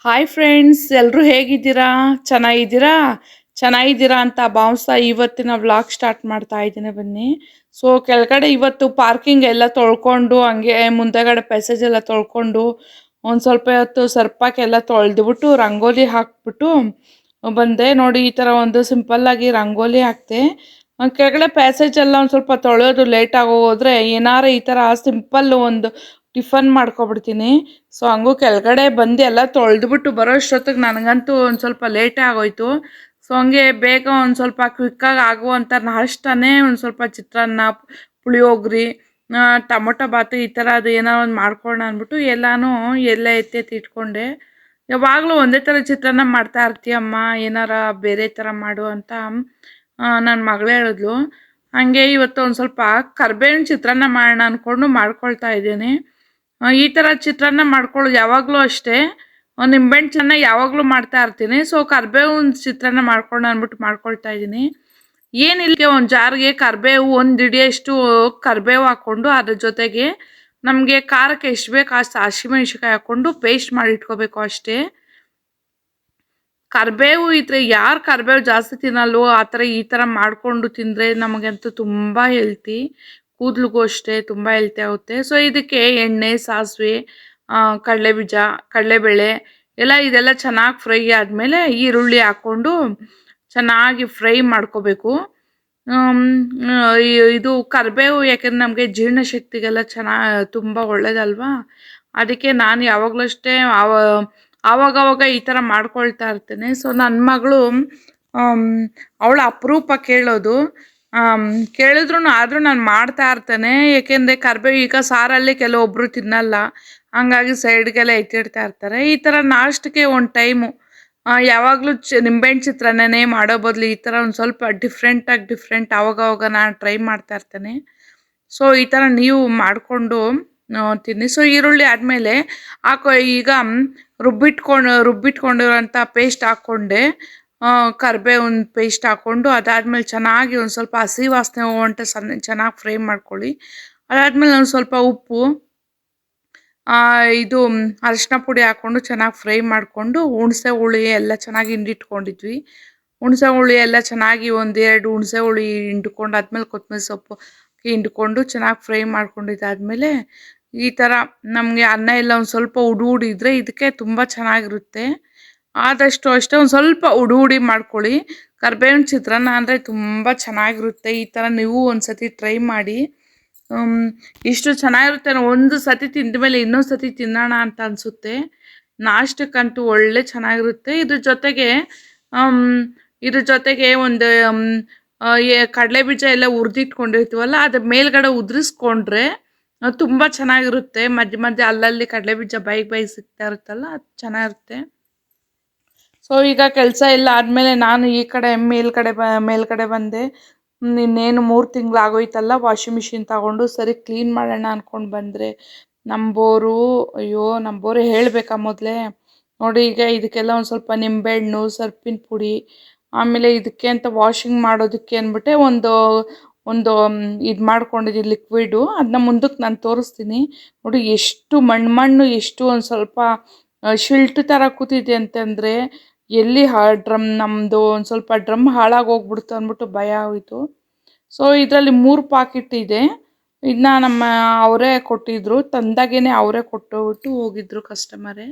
Hi friends, ಎಲ್ಲರೂ ಹೇಗಿದ್ದೀರಾ? ಚೆನ್ನಾಗಿದ್ದೀರಾ? ಚೆನ್ನಾಗಿದ್ದೀರಾ ಅಂತ ಭಾವಿಸ್ತಾ ಇವತ್ತಿನ ವ್ಲಾಗ್ ಸ್ಟಾರ್ಟ್ ಮಾಡ್ತಾ ಇದ್ದೀನಿ. ಬನ್ನಿ. ಸೊ ಕೆಳಗಡೆ ಇವತ್ತು ಪಾರ್ಕಿಂಗ್ ಎಲ್ಲ ತೊಳ್ಕೊಂಡು, ಹಂಗೆ ಮುಂದೆಗಡೆ ಪ್ಯಾಸೇಜ್ ಎಲ್ಲ ತೊಳ್ಕೊಂಡು, ಒಂದು ಸ್ವಲ್ಪ ಹೊತ್ತು ಸರ್ಪಕ್ಕೆಲ್ಲ ತೊಳೆದ್ಬಿಟ್ಟು ರಂಗೋಲಿ ಹಾಕ್ಬಿಟ್ಟು ಬಂದೆ. ನೋಡಿ, ಈ ಥರ ಒಂದು ಸಿಂಪಲ್ಲಾಗಿ ರಂಗೋಲಿ ಹಾಕ್ತೆ. ಕೆಳಗಡೆ ಪ್ಯಾಸೇಜ್ ಎಲ್ಲ ಒಂದು ಸ್ವಲ್ಪ ತೊಳೆಯೋದು ಲೇಟ್ ಹೋದ್ರೆ ಏನಾರು ಈ ಥರ ಸಿಂಪಲ್ ಒಂದು ಟಿಫನ್ ಮಾಡ್ಕೊಬಿಡ್ತೀನಿ. ಸೊ ಹಂಗೂ ಕೆಳಗಡೆ ಬಂದು ಎಲ್ಲ ತೊಳೆದ್ಬಿಟ್ಟು ಬರೋ ಅಷ್ಟೊತ್ತಿಗೆ ನನಗಂತೂ ಒಂದು ಸ್ವಲ್ಪ ಲೇಟೇ ಆಗೋಯ್ತು. ಸೊ ಹಂಗೆ ಬೇಗ ಒಂದು ಸ್ವಲ್ಪ ಕ್ವಿಕ್ಕಾಗಿ ಆಗುವಂಥ ನಾಷ್ಟನೇ ಒಂದು ಸ್ವಲ್ಪ ಚಿತ್ರಾನ್ನ, ಪುಳಿಯೋಗರೆ, ಟೊಮೊಟೊ ಬಾತು ಈ ಥರ ಅದು ಏನೋ ಒಂದು ಮಾಡ್ಕೊಳ್ಳೋಣ ಅಂದ್ಬಿಟ್ಟು ಎಲ್ಲನೂ ಎಲ್ಲ ಎತ್ತೆತ್ತಿ ಇಟ್ಕೊಂಡೆ. ಯಾವಾಗಲೂ ಒಂದೇ ಥರ ಚಿತ್ರಾನ್ನ ಮಾಡ್ತಾ ಇರ್ತೀಯಮ್ಮ, ಏನಾರ ಬೇರೆ ಥರ ಮಾಡು ಅಂತ ನನ್ನ ಮಗಳು ಹೇಳಿದ್ಲು. ಹಾಗೆ ಇವತ್ತು ಒಂದು ಸ್ವಲ್ಪ ಕರ್ಬೇವಿನ ಚಿತ್ರಾನ್ನ ಮಾಡೋಣ ಅಂದ್ಕೊಂಡು ಮಾಡ್ಕೊಳ್ತಾ ಇದ್ದೀನಿ. ಈ ಥರ ಚಿತ್ರಾನ್ನ ಮಾಡ್ಕೊಳ್ಳೋದು ಯಾವಾಗಲೂ ಅಷ್ಟೇ, ನಿಂಬೆಹಣ್ಣು ಚಿತ್ರಾನ್ನ ಯಾವಾಗಲೂ ಮಾಡ್ತಾ ಇರ್ತೀನಿ. ಸೊ ಕರ್ಬೇವಿನ ಚಿತ್ರಾನ್ನ ಮಾಡ್ಕೊಂಡು ಅಂದ್ಬಿಟ್ಟು ಮಾಡ್ಕೊಳ್ತಾ ಇದ್ದೀನಿ. ಏನಿಲ್ಲ, ಒಂದು ಜಾರಿಗೆ ಕರ್ಬೇವು, ಒಂದು ಹಿಡಿಯಷ್ಟು ಕರ್ಬೇವು ಹಾಕ್ಕೊಂಡು ಅದ್ರ ಜೊತೆಗೆ ನಮಗೆ ಖಾರಕ್ಕೆ ಎಷ್ಟು ಬೇಕು ಅಷ್ಟು ಹಸಿಮೆಣ್ಸಿಕಾಯಿ ಹಾಕ್ಕೊಂಡು ಪೇಸ್ಟ್ ಮಾಡಿ ಇಟ್ಕೋಬೇಕು ಅಷ್ಟೇ. ಕರ್ಬೇವು ಇದ್ರೆ ಯಾರು ಕರ್ಬೇವು ಜಾಸ್ತಿ ತಿನ್ನಲ್ವೋ ಆ ಥರ ಈ ಥರ ಮಾಡಿಕೊಂಡು ತಿಂದರೆ ನಮಗಂತೂ ತುಂಬ ಹೆಲ್ತಿ, ಕೂದಲಿಗೂ ಅಷ್ಟೇ ತುಂಬ ಹೆಲ್ತಿ ಆಗುತ್ತೆ. ಸೊ ಇದಕ್ಕೆ ಎಣ್ಣೆ, ಸಾಸಿವೆ, ಕಡಲೆಬೀಜ, ಕಡಲೆಬೇಳೆ ಎಲ್ಲ ಇದೆಲ್ಲ ಚೆನ್ನಾಗಿ ಫ್ರೈ ಆದಮೇಲೆ ಈರುಳ್ಳಿ ಹಾಕ್ಕೊಂಡು ಚೆನ್ನಾಗಿ ಫ್ರೈ ಮಾಡ್ಕೋಬೇಕು. ಇದು ಕರಿಬೇವು ಯಾಕೆಂದ್ರೆ ನಮಗೆ ಜೀರ್ಣಶಕ್ತಿಗೆಲ್ಲ ತುಂಬ ಒಳ್ಳೇದಲ್ವಾ. ಅದಕ್ಕೆ ನಾನು ಯಾವಾಗಲೂ ಅಷ್ಟೇ ಆವಾಗವಾಗ ಈ ಥರ ಮಾಡ್ಕೊಳ್ತಾ ಇರ್ತೇನೆ. ಸೊ ನನ್ನ ಮಗಳು ಅವಳ ಅಪರೂಪ ಕೇಳೋದು, ಕೇಳಿದ್ರು ಆದರೂ ನಾನು ಮಾಡ್ತಾ ಇರ್ತೇನೆ. ಏಕೆಂದರೆ ಕರಿಬೇವು ಈಗ ಸಾರಲ್ಲಿ ಕೆಲವೊಬ್ಬರು ತಿನ್ನಲ್ಲ, ಹಂಗಾಗಿ ಸೈಡ್ಗೆಲ್ಲ ಎತ್ತಿಡ್ತಾ ಇರ್ತಾರೆ. ಈ ಥರ ನಾಷ್ಟಕ್ಕೆ ಒಂದು ಟೈಮು ಯಾವಾಗಲೂ ನಿಂಬೆಹಣ್ಣು ಚಿತ್ರಾನ್ನನೇ ಮಾಡೋ ಬದಲು ಈ ಥರ ಒಂದು ಸ್ವಲ್ಪ ಡಿಫ್ರೆಂಟ್ ಆವಾಗವಾಗ ನಾನು ಟ್ರೈ ಮಾಡ್ತಾ ಇರ್ತೇನೆ. ಸೊ ಈ ಥರ ನೀವು ಮಾಡಿಕೊಂಡು ತಿನ್ನಿ. ಸೊ ಈರುಳ್ಳಿ ಆದಮೇಲೆ ಈಗ ರುಬ್ಬಿಟ್ಕೊಂಡಿರೋಂಥ ಪೇಸ್ಟ್ ಹಾಕ್ಕೊಂಡೆ, ಕರಿಬೇವಿನ ಪೇಸ್ಟ್ ಹಾಕ್ಕೊಂಡು ಅದಾದಮೇಲೆ ಚೆನ್ನಾಗಿ ಒಂದು ಸ್ವಲ್ಪ ಹಸಿ ವಾಸನೆ ಹೋಗುವಂತೆ ಚೆನ್ನಾಗಿ ಫ್ರೈ ಮಾಡ್ಕೊಳ್ಳಿ. ಅದಾದಮೇಲೆ ಒಂದು ಸ್ವಲ್ಪ ಉಪ್ಪು, ಇದು ಅರಿಶಿನ ಪುಡಿ ಹಾಕ್ಕೊಂಡು ಚೆನ್ನಾಗಿ ಫ್ರೈ ಮಾಡಿಕೊಂಡು ಹುಣಸೆ ಹುಳಿ ಎಲ್ಲ ಚೆನ್ನಾಗಿ ಹಿಂಡಿಟ್ಕೊಂಡಿದ್ವಿ. ಹುಣಸೆ ಹುಳಿ ಎಲ್ಲ ಚೆನ್ನಾಗಿ ಒಂದೆರಡು ಹುಣಸೆ ಹುಳಿ ಹಿಂಡ್ಕೊಂಡು ಆದಮೇಲೆ ಕೊತ್ತಂಬರಿ ಸೊಪ್ಪು ಹಿಂಡ್ಕೊಂಡು ಚೆನ್ನಾಗಿ ಫ್ರೈ ಮಾಡ್ಕೊಂಡಿದ್ದಾದಮೇಲೆ ಈ ಥರ ನಮಗೆ ಅನ್ನ ಎಲ್ಲ ಒಂದು ಸ್ವಲ್ಪ ಉಡು ಇದ್ದರೆ ಇದಕ್ಕೆ ತುಂಬ ಚೆನ್ನಾಗಿರುತ್ತೆ. ಆದಷ್ಟು ಅಷ್ಟೇ ಒಂದು ಸ್ವಲ್ಪ ಉಡಿ ಮಾಡ್ಕೊಳ್ಳಿ. ಕರ್ಬೇವಿನ ಚಿತ್ರಾನ್ನ ಅಂದರೆ ತುಂಬ ಚೆನ್ನಾಗಿರುತ್ತೆ. ಈ ಥರ ನೀವು ಒಂದು ಸತಿ ಟ್ರೈ ಮಾಡಿ. ಇಷ್ಟು ಚೆನ್ನಾಗಿರುತ್ತೆ, ಒಂದು ಸತಿ ತಿಂದ ಮೇಲೆ ಇನ್ನೊಂದು ಸತಿ ತಿನ್ನೋಣ ಅಂತ ಅನಿಸುತ್ತೆ. ನಾಷ್ಟಕ್ಕಂತೂ ಒಳ್ಳೆ ಚೆನ್ನಾಗಿರುತ್ತೆ. ಇದ್ರ ಜೊತೆಗೆ ಒಂದು ಕಡಲೆ ಬೀಜ ಎಲ್ಲ ಹುರಿದಿಟ್ಕೊಂಡಿರ್ತೀವಲ್ಲ ಅದ್ರ ಮೇಲ್ಗಡೆ ಉದುರಿಸ್ಕೊಂಡ್ರೆ ತುಂಬ ಚೆನ್ನಾಗಿರುತ್ತೆ. ಮಧ್ಯೆ ಮಧ್ಯೆ ಅಲ್ಲಲ್ಲಿ ಕಡಲೆ ಬೀಜ ಬಾಯಿಗೆ ಸಿಗ್ತಾ ಇರುತ್ತಲ್ಲ, ಅದು ಚೆನ್ನಾಗಿರುತ್ತೆ. ಸೊ ಈಗ ಕೆಲಸ ಎಲ್ಲ ಆದಮೇಲೆ ನಾನು ಈ ಕಡೆ ಮೇಲ್ಗಡೆ ಬಂದೆ. ಇನ್ನೇನು 3 ತಿಂಗಳಾಗೋಯ್ತಲ್ಲ ವಾಷಿಂಗ್ ಮಿಷಿನ್ ತಗೊಂಡು, ಸರಿ ಕ್ಲೀನ್ ಮಾಡೋಣ ಅಂದ್ಕೊಂಡು ಬಂದರೆ ನಂಬೋರು ಹೇಳಬೇಕಾ ಮೊದಲೇ. ನೋಡಿ, ಈಗ ಇದಕ್ಕೆಲ್ಲ ಒಂದು ಸ್ವಲ್ಪ ನಿಂಬೆಹಣ್ಣು, ಸರ್ಪಿನ ಪುಡಿ, ಆಮೇಲೆ ಇದಕ್ಕೆ ಅಂತ ವಾಷಿಂಗ್ ಮಾಡೋದಕ್ಕೆ ಅಂದ್ಬಿಟ್ಟೆ ಒಂದು ಇದು ಮಾಡ್ಕೊಂಡಿದ್ದೀನಿ ಲಿಕ್ವಿಡು. ಅದನ್ನ ಮುಂದಕ್ಕೆ ನಾನು ತೋರಿಸ್ತೀನಿ. ನೋಡಿ ಎಷ್ಟು ಮಣ್ಣು ಎಷ್ಟು ಒಂದು ಸ್ವಲ್ಪ ಶಿಲ್ಟ್ ಥರ ಕೂತಿದೆ ಅಂತಂದರೆ ಎಲ್ಲಿ ನಮ್ಮದು ಒಂದು ಸ್ವಲ್ಪ ಡ್ರಮ್ ಹಾಳಾಗಿ ಹೋಗ್ಬಿಡ್ತು ಅಂದ್ಬಿಟ್ಟು ಭಯ ಆಯಿತು. ಸೊ ಇದರಲ್ಲಿ 3 ಪಾಕೆಟ್ ಇದೆ. ಇದನ್ನ ಅವರೇ ಕೊಟ್ಟಿದ್ರು, ತಂದಾಗೇನೆ ಅವರೇ ಕೊಟ್ಟುಬಿಟ್ಟು ಹೋಗಿದ್ರು ಕಸ್ಟಮರೇ.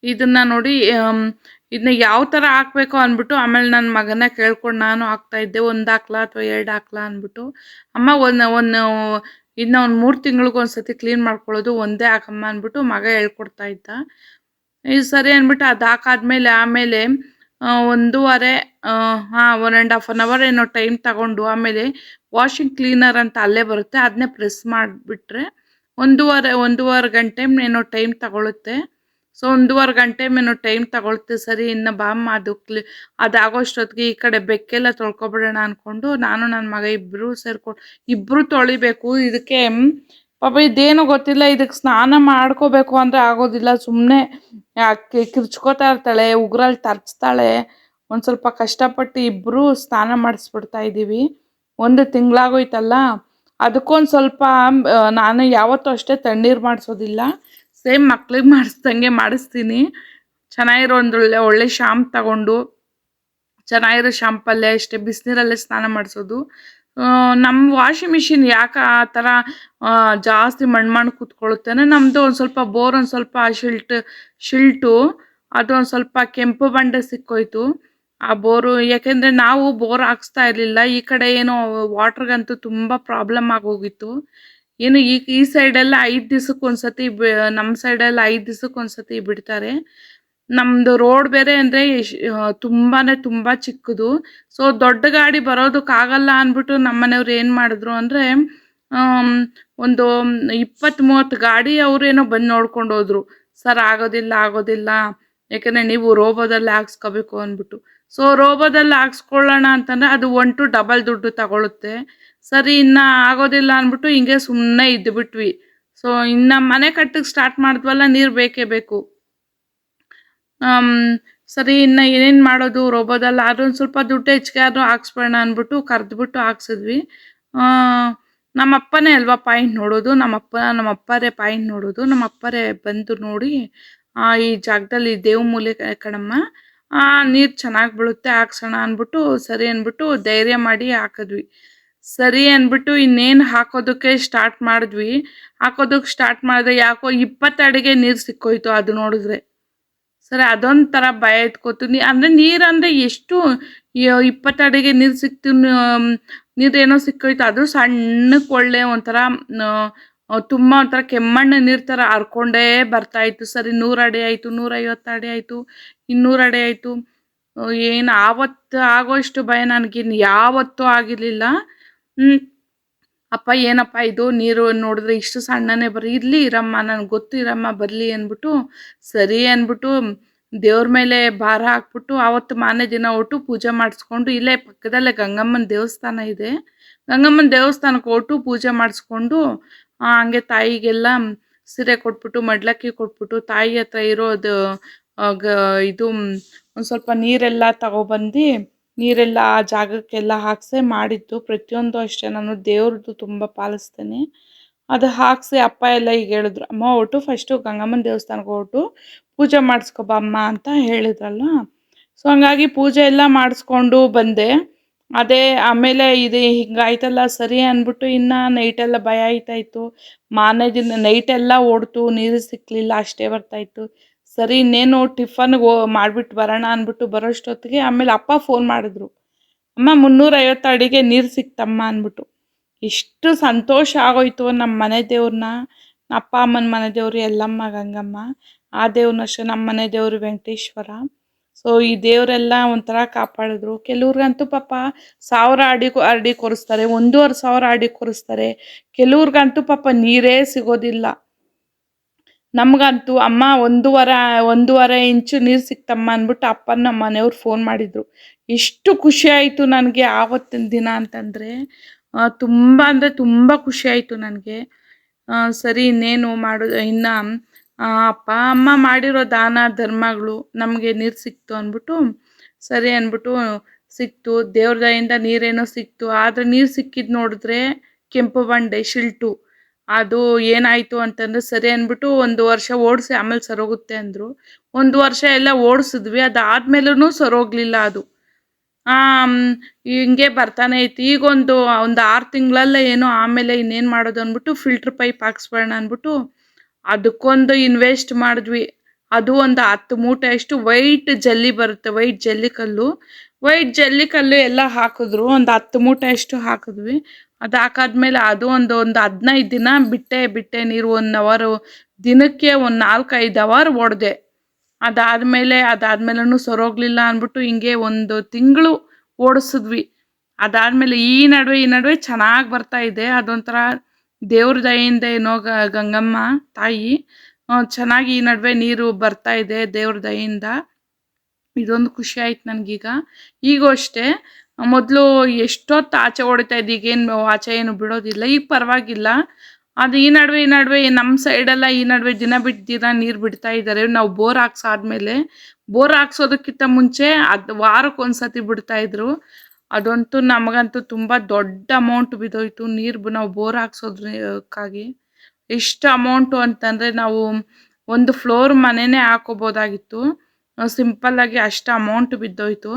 ಇದನ್ನು ನೋಡಿ, ಇದನ್ನ ಯಾವ ಥರ ಹಾಕಬೇಕು ಅಂದ್ಬಿಟ್ಟು ಆಮೇಲೆ ನನ್ನ ಮಗನ ಕೇಳ್ಕೊಂಡು ನಾನು ಹಾಕ್ತಾಯಿದ್ದೆ. 1 ಹಾಕ್ಲಾ ಅಥವಾ 2 ಹಾಕ್ಲಾ ಅಂದ್ಬಿಟ್ಟು. ಅಮ್ಮ ಇದನ್ನ ಒಂದು 3 ತಿಂಗಳಿಗೊಂದು ಸತಿ ಕ್ಲೀನ್ ಮಾಡ್ಕೊಳ್ಳೋದು, ಒಂದೇ ಹಾಕಮ್ಮ ಅಂದ್ಬಿಟ್ಟು ಮಗ ಹೇಳ್ಕೊಡ್ತಾ ಇದ್ದ. ಇದು ಸರಿ ಅಂದ್ಬಿಟ್ಟು ಅದು ಹಾಕಾದ್ಮೇಲೆ ಆಮೇಲೆ 1.5 1.5 ಅವರ್ ಏನೋ ಟೈಮ್ ತಗೊಂಡು ಆಮೇಲೆ ವಾಷಿಂಗ್ ಕ್ಲೀನರ್ ಅಂತ ಅಲ್ಲೇ ಬರುತ್ತೆ, ಅದನ್ನೇ ಪ್ರೆಸ್ ಮಾಡಿಬಿಟ್ರೆ 1.5 ಗಂಟೆ ಏನೋ ಟೈಮ್ ತಗೊಳುತ್ತೆ. ಸೊ 1.5 ಗಂಟೆ ಏನೋ ಟೈಮ್ ತಗೊಳುತ್ತೆ. ಸರಿ, ಇನ್ನು ಬಾಮ್ಮ ಅದಾಗೋಷ್ಟೊತ್ತಿಗೆ ಈ ಕಡೆ ಬೆಕ್ಕೆಲ್ಲ ತೊಳ್ಕೊಬಿಡೋಣ ಅಂದ್ಕೊಂಡು ನಾನು ನನ್ನ ಮಗ ಇಬ್ಬರು ತೊಳಿಬೇಕು. ಇದಕ್ಕೆ ಪಾಪ ಇದೇನು ಗೊತ್ತಿಲ್ಲ, ಇದಕ್ಕೆ ಸ್ನಾನ ಮಾಡ್ಕೋಬೇಕು ಅಂದರೆ ಆಗೋದಿಲ್ಲ. ಸುಮ್ಮನೆ ಕಿರ್ಚ್ಕೋತಾ ಇರ್ತಾಳೆ, ಉಗುರಲ್ಲಿ ತರ್ಚ್ತಾಳೆ. ಒಂದು ಸ್ವಲ್ಪ ಕಷ್ಟಪಟ್ಟು ಇಬ್ಬರು ಸ್ನಾನ ಮಾಡಿಸ್ಬಿಡ್ತಾ ಇದ್ದೀವಿ. 1 ತಿಂಗಳಾಗೋಯ್ತಲ್ಲ, ಅದಕ್ಕೊಂದು ಸ್ವಲ್ಪ ನಾನು ಯಾವತ್ತೂ ಅಷ್ಟೇ ತಣ್ಣೀರು ಮಾಡಿಸೋದಿಲ್ಲ. ಸೇಮ್ ಮಕ್ಳಿಗೆ ಮಾಡಿಸ್ದಂಗೆ ಮಾಡಿಸ್ತೀನಿ. ಚೆನ್ನಾಗಿರೋ ಒಳ್ಳೆ ಒಳ್ಳೆ ಶಾಂಪು ತಗೊಂಡು ಚೆನ್ನಾಗಿರೋ ಶಾಂಪಲ್ಲೇ ಅಷ್ಟೇ ಬಿಸಿನೀರಲ್ಲೇ ಸ್ನಾನ ಮಾಡಿಸೋದು. ನಮ್ಮ ವಾಷಿಂಗ್ ಮಿಷಿನ್ ಯಾಕೆ ಆ ಥರ ಜಾಸ್ತಿ ಮಣ್ಣು ಕೂತ್ಕೊಳ್ಳುತ್ತೆ ಅಂದರೆ ನಮ್ಮದು ಒಂದು ಸ್ವಲ್ಪ ಬೋರ್ ಒಂದು ಸ್ವಲ್ಪ ಶಿಲ್ಟು ಅದು ಒಂದು ಸ್ವಲ್ಪ ಕೆಂಪು ಬಂಡೆ ಸಿಕ್ಕೋಯ್ತು. ಆ ಬೋರು ಯಾಕೆಂದರೆ ನಾವು ಬೋರ್ ಹಾಕ್ಸ್ತಾ ಇರಲಿಲ್ಲ. ಈ ಕಡೆ ಏನೋ ವಾಟ್ರಿಗಂತೂ ತುಂಬ ಪ್ರಾಬ್ಲಮ್ ಆಗೋಗಿತ್ತು. ಏನು ಈ ಸೈಡೆಲ್ಲ 5 ದಿವಸಕ್ಕೊಂದ್ಸತಿ ನಮ್ಮ ಸೈಡೆಲ್ಲ 5 ದಿವಸಕ್ಕೊಂದ್ಸತಿ ಬಿಡ್ತಾರೆ. ನಮ್ಮದು ರೋಡ್ ಬೇರೆ ಅಂದರೆ ತುಂಬಾನೇ ತುಂಬ ಚಿಕ್ಕದು. ಸೊ ದೊಡ್ಡ ಗಾಡಿ ಬರೋದಕ್ಕಾಗಲ್ಲ ಅಂದ್ಬಿಟ್ಟು ನಮ್ಮನೆಯವ್ರು ಏನು ಮಾಡಿದ್ರು ಅಂದರೆ ಒಂದು 20-30 ಗಾಡಿ ಅವರೇನೋ ಬಂದು ನೋಡ್ಕೊಂಡು ಹೋದ್ರು. ಸರ್ ಆಗೋದಿಲ್ಲ ಯಾಕಂದರೆ ನೀವು ರೋಬೋದಲ್ಲಿ ಹಾಕ್ಸ್ಕೋಬೇಕು ಅಂದ್ಬಿಟ್ಟು. ಸೊ ರೋಬೋದಲ್ಲಿ ಹಾಕ್ಸ್ಕೊಳ್ಳೋಣ ಅಂತಂದರೆ ಅದು 1 to ಡಬಲ್ ದುಡ್ಡು ತಗೊಳುತ್ತೆ. ಸರಿ ಇನ್ನು ಆಗೋದಿಲ್ಲ ಅಂದ್ಬಿಟ್ಟು ಹಿಂಗೆ ಸುಮ್ಮನೆ ಇದ್ದುಬಿಟ್ವಿ. ಸೊ ಇನ್ನು ಮನೆ ಕಟ್ಟಕ್ಕೆ ಸ್ಟಾರ್ಟ್ ಮಾಡಿದ್ವಲ್ಲ, ನೀರು ಬೇಕೇ ಬೇಕು. ಸರಿ ಇನ್ನು ಏನೇನು ಮಾಡೋದು ರೋಬೋದಲ್ಲಿ ಅದೊಂದು ಸ್ವಲ್ಪ ದುಡ್ಡು ಹೆಚ್ಚಿಗೆ ಆದರೂ ಹಾಕ್ಸ್ಬೇಡ ಅಂದ್ಬಿಟ್ಟು ಕರೆದ್ಬಿಟ್ಟು ಹಾಕ್ಸಿದ್ವಿ. ನಮ್ಮ ಅಪ್ಪನೇ ಅಲ್ವಾ ಪಾಯಿಂಟ್ ನೋಡೋದು, ನಮ್ಮ ಅಪ್ಪರೇ ಪಾಯಿಂಟ್ ನೋಡೋದು. ನಮ್ಮ ಅಪ್ಪರೇ ಬಂದು ನೋಡಿ ಈ ಜಾಗದಲ್ಲಿ ದೇವ್ ಮೂಲೆ ಕಣಮ್ಮ, ನೀರು ಚೆನ್ನಾಗಿ ಬೀಳುತ್ತೆ ಹಾಕ್ಸೋಣ ಅಂದ್ಬಿಟ್ಟು ಸರಿ ಅಂದ್ಬಿಟ್ಟು ಧೈರ್ಯ ಮಾಡಿ ಹಾಕಿದ್ವಿ. ಸರಿ ಅಂದ್ಬಿಟ್ಟು ಇನ್ನೇನು ಹಾಕೋದಕ್ಕೆ ಸ್ಟಾರ್ಟ್ ಮಾಡಿದ್ವಿ. ಹಾಕೋದಕ್ಕೆ ಸ್ಟಾರ್ಟ್ ಮಾಡಿದ್ರೆ ಯಾಕೋ 20 ಅಡಿಗೆ ನೀರು ಸಿಕ್ಕೋಯ್ತು ಅದು ನೋಡಿದ್ರೆ. ಸರಿ ಅದೊಂಥರ ಭಯ ಎತ್ಕೋತು. ಅಂದರೆ ನೀರಂದರೆ ಎಷ್ಟು 20 ಅಡಿಗೆ ನೀರು ಸಿಕ್ತು, ನೀರೇನೋ ಸಿಕ್ಕೋಯ್ತು. ಅದು ಸಣ್ಣಕ್ಕೆ ಒಳ್ಳೆ ಒಂಥರ ತುಂಬ ಒಂಥರ ಕೆಮ್ಮಣ್ಣು ನೀರು ಥರ ಹರ್ಕೊಂಡೇ ಬರ್ತಾಯಿತ್ತು. ಸರಿ 100 ಅಡಿ ಆಯಿತು, 150 ಅಡಿ ಆಯಿತು, 200 ಅಡಿ ಆಯಿತು. ಏನು ಆವತ್ತು ಆಗೋಷ್ಟು ಭಯ ನನಗಿನ್ನು ಯಾವತ್ತೂ ಆಗಿರಲಿಲ್ಲ. ಅಪ್ಪ ಏನಪ್ಪ ಇದು ನೀರು ನೋಡಿದ್ರೆ ಇಷ್ಟು ಸಣ್ಣನೇ ಇರಲಿ ಇರಮ್ಮ, ನನಗೆ ಗೊತ್ತು ಇರಮ್ಮ ಬರಲಿ ಅಂದ್ಬಿಟ್ಟು ಸರಿ ಅಂದ್ಬಿಟ್ಟು ದೇವ್ರ ಮೇಲೆ ಭಾರ ಹಾಕ್ಬಿಟ್ಟು ಆವತ್ತು ಮಾರನೇ ದಿನ ಹೊಟ್ಟು ಪೂಜೆ ಮಾಡಿಸ್ಕೊಂಡು, ಇಲ್ಲೇ ಪಕ್ಕದಲ್ಲೇ ಗಂಗಮ್ಮನ ದೇವಸ್ಥಾನ ಇದೆ, ಗಂಗಮ್ಮನ ದೇವಸ್ಥಾನಕ್ಕೆ ಹೊಟ್ಟು ಪೂಜೆ ಮಾಡಿಸ್ಕೊಂಡು ಹಂಗೆ ತಾಯಿಗೆಲ್ಲ ಸೀರೆ ಕೊಟ್ಬಿಟ್ಟು ಮಡ್ಲಕ್ಕಿ ಕೊಟ್ಬಿಟ್ಟು ತಾಯಿ ಹತ್ರ ಇರೋದು ಇದು ಒಂದು ಸ್ವಲ್ಪ ನೀರೆಲ್ಲ ತಗೊಬಂದು ನೀರೆಲ್ಲ ಆ ಜಾಗಕ್ಕೆಲ್ಲ ಹಾಕ್ಸೆ ಮಾಡಿದ್ದು. ಪ್ರತಿಯೊಂದು ಅಷ್ಟೇ ನಾನು ದೇವ್ರದ್ದು ತುಂಬ ಪಾಲಿಸ್ತೇನೆ. ಅದು ಹಾಕ್ಸಿ ಅಪ್ಪ ಎಲ್ಲ ಈಗ ಹೇಳಿದ್ರು, ಅಮ್ಮ ಹೊಟ್ಟು ಫಸ್ಟು ಗಂಗಮ್ಮನ ದೇವಸ್ಥಾನಕ್ಕೆ ಹೊಟ್ಟು ಪೂಜೆ ಮಾಡಿಸ್ಕೊಬ ಅಮ್ಮ ಅಂತ ಹೇಳಿದ್ರಲ್ಲ. ಸೊ ಹಂಗಾಗಿ ಪೂಜೆ ಎಲ್ಲ ಮಾಡಿಸ್ಕೊಂಡು ಬಂದೆ. ಅದೇ ಆಮೇಲೆ ಇದು ಹಿಂಗಾಯ್ತಲ್ಲ ಸರಿ ಅಂದ್ಬಿಟ್ಟು ಇನ್ನು ನೈಟೆಲ್ಲ ಭಯ ಆಯ್ತಾಯಿತ್ತು. ಮಾರನೇ ದಿನ ನೈಟೆಲ್ಲ ಓಡ್ತು, ನೀರು ಸಿಕ್ಕಲಿಲ್ಲ, ಅಷ್ಟೇ ಬರ್ತಾಯಿತ್ತು. ಸರಿ ಇನ್ನೇನು ಟಿಫನ್ಗೆ ಮಾಡಿಬಿಟ್ಟು ಬರೋಣ ಅಂದ್ಬಿಟ್ಟು ಬರೋಷ್ಟೊತ್ತಿಗೆ ಆಮೇಲೆ ಅಪ್ಪ ಫೋನ್ ಮಾಡಿದ್ರು, ಅಮ್ಮ 350 ಅಡಿಗೆ ನೀರು ಸಿಕ್ತಮ್ಮ ಅಂದ್ಬಿಟ್ಟು. ಎಷ್ಟು ಸಂತೋಷ ಆಗೋಯ್ತು. ನಮ್ಮ ಮನೆ ದೇವ್ರನ್ನ, ಅಪ್ಪ ಅಮ್ಮನ ಮನೆ ದೇವರು ಎಲ್ಲಮ್ಮ ಗಂಗಮ್ಮ, ಆ ದೇವ್ರನ್ನ ಅಷ್ಟೇ ನಮ್ಮ ಮನೆ ದೇವರು ವೆಂಕಟೇಶ್ವರ. ಸೊ ಈ ದೇವರೆಲ್ಲ ಒಂಥರ ಕಾಪಾಡಿದ್ರು. ಕೆಲವ್ರಿಗಂತೂ ಪಾಪ 1000 ಅಡಿ ಕೊರೆಸ್ತಾರೆ, 1500 ಅಡಿ ಕೊರೆಸ್ತಾರೆ. ಕೆಲವ್ರಿಗಂತೂ ಪಾಪ ನೀರೇ ಸಿಗೋದಿಲ್ಲ. ನಮಗಂತೂ ಅಮ್ಮ 1.5 ಇಂಚು ನೀರು ಸಿಕ್ತಮ್ಮ ಅಂದ್ಬಿಟ್ಟು ಅಪ್ಪನ ನಮ್ಮ ಮನೆಯವ್ರು ಫೋನ್ ಮಾಡಿದರು. ಎಷ್ಟು ಖುಷಿ ಆಯಿತು ನನಗೆ ಆವತ್ತಿನ ದಿನ ಅಂತಂದರೆ, ತುಂಬ ಅಂದರೆ ತುಂಬ ಖುಷಿ ಆಯಿತು ನನಗೆ. ಸರಿ ಇನ್ನೇನು ಮಾಡೋದು, ಇನ್ನು ಅಪ್ಪ ಅಮ್ಮ ಮಾಡಿರೋ ದಾನ ಧರ್ಮಗಳು ನಮಗೆ ನೀರು ಸಿಕ್ತು ಅಂದ್ಬಿಟ್ಟು ಸರಿ ಅಂದ್ಬಿಟ್ಟು ಸಿಕ್ತು. ದೇವ್ರ ದಯಿಂದ ನೀರೇನೋ ಸಿಕ್ತು. ಆದರೆ ನೀರು ಸಿಕ್ಕಿದ್ದು ನೋಡಿದ್ರೆ ಕೆಂಪು ಬಂಡೆ ಶಿಲ್ಟು. ಅದು ಏನಾಯಿತು ಅಂತಂದರೆ ಸರಿ ಅಂದ್ಬಿಟ್ಟು 1 ವರ್ಷ ಓಡಿಸಿ ಆಮೇಲೆ ಸರೋಗುತ್ತೆ ಅಂದರು. 1 ವರ್ಷ ಎಲ್ಲ ಓಡಿಸಿದ್ವಿ, ಅದಾದ್ಮೇಲೂ ಸರೋಗಲಿಲ್ಲ ಅದು. ಹಿಂಗೆ ಬರ್ತಾನೆ ಇತ್ತು. ಈಗ ಒಂದು 6 ತಿಂಗಳಲ್ಲೇ ಏನೋ ಆಮೇಲೆ ಇನ್ನೇನು ಮಾಡೋದು ಅಂದ್ಬಿಟ್ಟು ಫಿಲ್ಟ್ರ್ ಪೈಪ್ ಹಾಕ್ಸ್ಬೇಡ ಅಂದ್ಬಿಟ್ಟು ಅದಕ್ಕೊಂದು ಇನ್ವೆಸ್ಟ್ ಮಾಡಿದ್ವಿ. ಅದು ಒಂದು 10 ಮೂಟೆ ಅಷ್ಟು ವೈಟ್ ಜಲ್ಲಿ ಬರುತ್ತೆ, ವೈಟ್ ಜಲ್ಲಿಕಲ್ಲು ಎಲ್ಲ ಹಾಕಿದ್ರು. ಒಂದು 10 ಮೂಟೆ ಅಷ್ಟು ಹಾಕಿದ್ವಿ. ಅದು ಹಾಕಾದ್ಮೇಲೆ ಅದು ಒಂದು 15 ದಿನ ಬಿಟ್ಟೆ ನೀರು. 1 ಅವರು ದಿನಕ್ಕೆ ಒಂದು 4-5 ಅವರ್ ಓಡಿದೆ. ಅದಾದ್ಮೇಲೂ ಸರೋಗಲಿಲ್ಲ ಅಂದ್ಬಿಟ್ಟು ಹಿಂಗೆ 1 ತಿಂಗಳು ಓಡಿಸಿದ್ವಿ. ಅದಾದಮೇಲೆ ಈ ನಡುವೆ ಚೆನ್ನಾಗಿ ಬರ್ತಾ ಇದೆ. ಅದೊಂಥರ ದೇವ್ರ ದಯೆಯಿಂದ ಏನೋ ಗಂಗಮ್ಮ ತಾಯಿ ಚೆನ್ನಾಗಿ ಈ ನಡುವೆ ನೀರು ಬರ್ತಾ ಇದೆ ದೇವ್ರ ದಯೆಯಿಂದ. ಇದೊಂದು ಖುಷಿ ಆಯ್ತು ನನಗೀಗ. ಈಗೂ ಅಷ್ಟೇ, ಮೊದಲು ಎಷ್ಟೊತ್ತು ಆಚೆ ಹೊಡಿತಾ ಇದ್ದು, ಈಗೇನು ಆಚೆ ಏನು ಬಿಡೋದಿಲ್ಲ, ಈಗ ಪರವಾಗಿಲ್ಲ. ಅದು ಈ ನಡುವೆ ನಮ್ಮ ಸೈಡೆಲ್ಲ ಈ ನಡುವೆ ದಿನ ಬಿಟ್ಟು ದಿನ ನೀರು ಬಿಡ್ತಾ ಇದ್ದಾರೆ. ನಾವು ಬೋರ್ ಹಾಕ್ಸಾದ್ಮೇಲೆ, ಬೋರ್ ಹಾಕ್ಸೋದಕ್ಕಿಂತ ಮುಂಚೆ ಅದು ವಾರಕ್ಕೊಂದ್ಸತಿ ಬಿಡ್ತಾಯಿದ್ರು. ಅದಂತೂ ನಮಗಂತೂ ತುಂಬ ದೊಡ್ಡ ಅಮೌಂಟ್ ಬಿದ್ದೋಯ್ತು ನೀರು ನಾವು ಬೋರ್ ಹಾಕ್ಸೋದಕ್ಕಾಗಿ. ಎಷ್ಟು ಅಮೌಂಟು ಅಂತಂದರೆ ನಾವು ಒಂದು ಫ್ಲೋರ್ ಮನೆನೇ ಹಾಕೋಬೋದಾಗಿತ್ತು. ಸಿಂಪಲ್ ಆಗಿ ಅಷ್ಟು ಅಮೌಂಟ್ ಬಿದ್ದೋಯ್ತು.